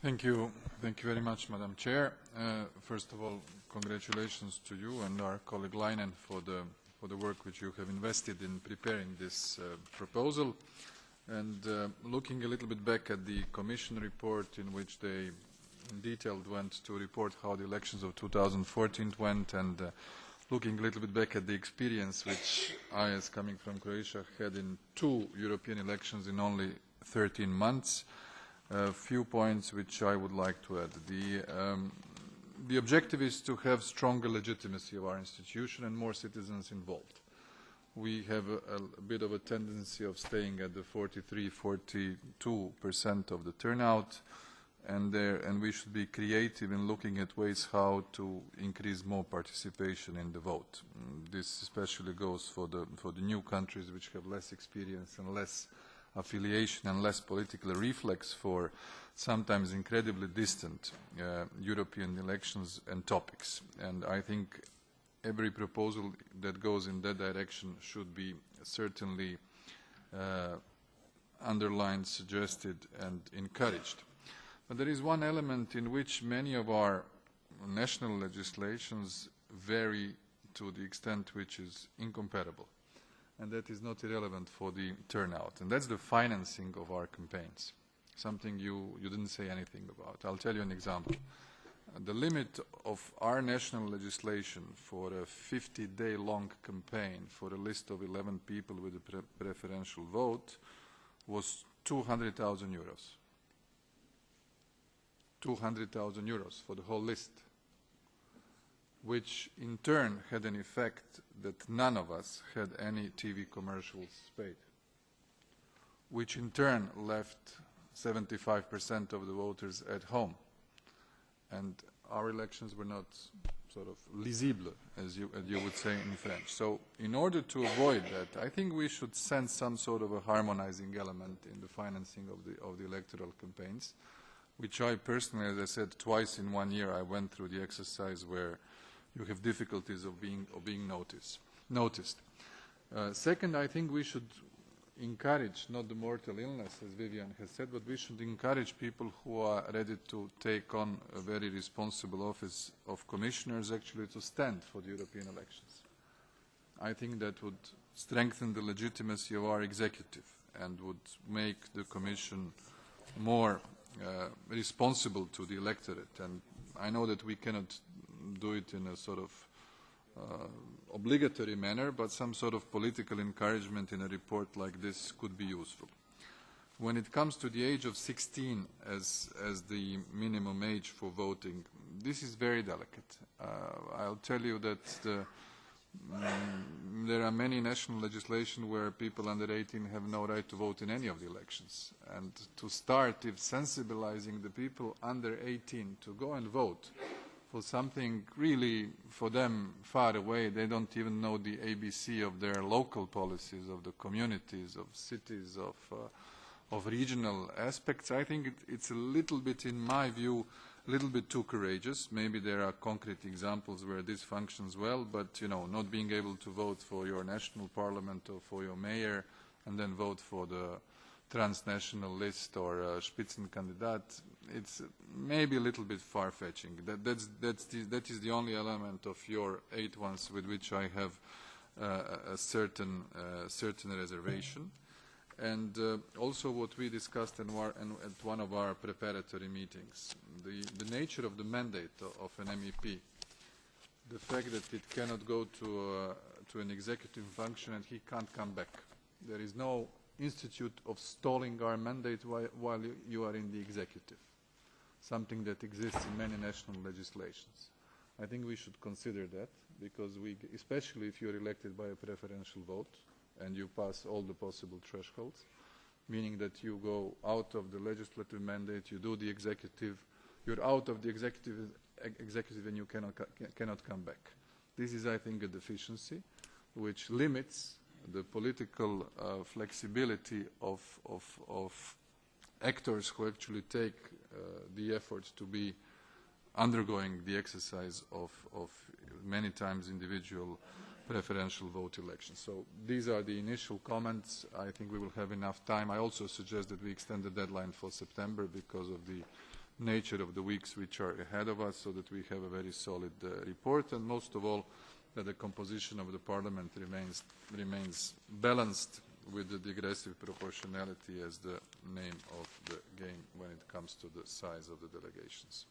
Thank you very much, Madam Chair. First of all, congratulations to you and our colleague Leinen for the work which you have invested in preparing this proposal. And looking a little bit back at the Commission report, in which they in detail went to report how the elections of 2014 went, and looking a little bit back at the experience which I, as coming from Croatia, had in 2 European elections in only 13 months. A few points which I would like to add. The objective is to have stronger legitimacy of our institution and more citizens involved. We have a bit of a tendency of staying at the 43–42% of the turnout, and we should be creative in looking at ways how to increase more participation in the vote. This especially goes for the new countries which have less experience and less affiliation and less political reflex for sometimes incredibly distant European elections and topics. And I think every proposal that goes in that direction should be certainly underlined, suggested and encouraged. But there is one element in which many of our national legislations vary to the extent which is incompatible, and that is not irrelevant for the turnout, and that's the financing of our campaigns, something you didn't say anything about. I'll tell you an example. The limit of our national legislation for a 50-day long campaign for a list of 11 people with a preferential vote was 200,000 euros. 200,000 euros for the whole list, which in turn had an effect that none of us had any TV commercials paid, which in turn left 75% of the voters at home. And our elections were not sort of lisible, as you would say in French. So in order to avoid that, I think we should send some sort of a harmonizing element in the financing of the electoral campaigns, which I personally, as I said, twice in 1 year I went through the exercise where you have difficulties of being noticed. Second, I think we should encourage not the mortal illness, as Vivian has said, but we should encourage people who are ready to take on a very responsible office of commissioners actually to stand for the European elections. I think that would strengthen the legitimacy of our executive and would make the Commission more responsible to the electorate. And I know that we cannot do it in a sort of obligatory manner, but some sort of political encouragement in a report like this could be useful. When it comes to the age of 16 as the minimum age for voting, this is very delicate. I'll tell you that there are many national legislation where people under 18 have no right to vote in any of the elections. And to start sensibilizing the people under 18 to go and vote for something really for them far away, they don't even know the ABC of their local policies, of the communities, of cities, of regional aspects, I think it's a little bit, in my view, a little bit too courageous. Maybe there are concrete examples where this functions well, but not being able to vote for your national parliament or for your mayor and then vote for the transnational list or Spitzenkandidat, it's maybe a little bit far-fetching. That is the only element of your 8 ones with which I have a certain reservation. And also what we discussed at one of our preparatory meetings, the nature of the mandate of an MEP, the fact that it cannot go to an executive function and he can't come back. There is no institute of stalling our mandate while you are in the executive, something that exists in many national legislations. I think we should consider that, because especially if you are elected by a preferential vote and you pass all the possible thresholds, meaning that you go out of the legislative mandate, you do the executive, you're out of the executive and you cannot come back. This is, I think, a deficiency which limits the political flexibility of actors who actually take the effort to be undergoing the exercise of many times individual preferential vote elections. So these are the initial comments. I think we will have enough time. I also suggest that we extend the deadline for September because of the nature of the weeks which are ahead of us, so that we have a very solid report, and most of all, that the composition of the Parliament remains balanced, with the digressive proportionality as the name of the game when it comes to the size of the delegations.